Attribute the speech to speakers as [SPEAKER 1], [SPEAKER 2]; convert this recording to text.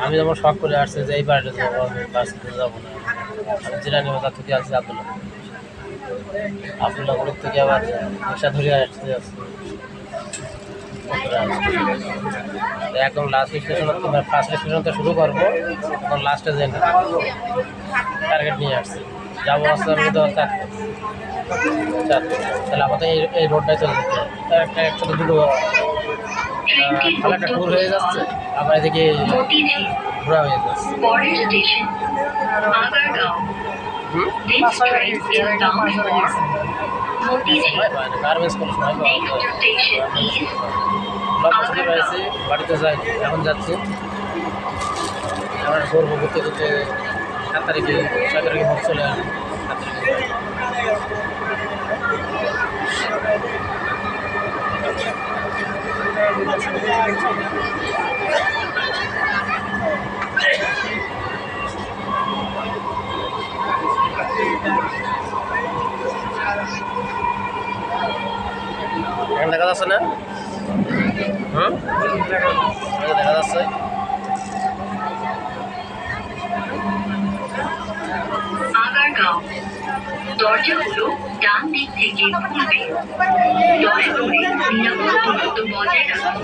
[SPEAKER 1] আমি যেমন শখ করে আসছি যে এই বাড়িতে যাবো, আমি ভার্সিটিতে যাবো না। আমি জিরানি বাজার থেকে আসছি আবদুল্লাহপুর থেকে আবার রিক্সা ধরে আসতে যাচ্ছি একদম লাস্ট স্টেশন, ফার্স্ট স্টেশন তো শুরু করবো, এখন লাস্টে যে টার্গেট নিয়ে আসছি যাবো আসতে আমি তো তাহলে আমাদের এই রোডটাই চলে যেতে একটা একসাথে দুটো ভালো একটা ট্যুর হয়ে যাচ্ছে, আবার এদিকে ঘোরা হয়ে যাচ্ছে। গার্মেন্টস কোনো সময় পাইছি, বাড়িতে যাই, এখন যাচ্ছি আমরা করবো ঘুরতে ঘুরতে 7 তারিখে 6 তারিখে হোক চলে আসবো 7 তারিখে। এখন দেখা যাচ্ছে না? দেখা যাচ্ছে
[SPEAKER 2] আগারগাঁও দরজাগুলো ডান দিক থেকে খুলবে। দয়া করে নিরাপদ দূরত্ব বজায় রাখুন।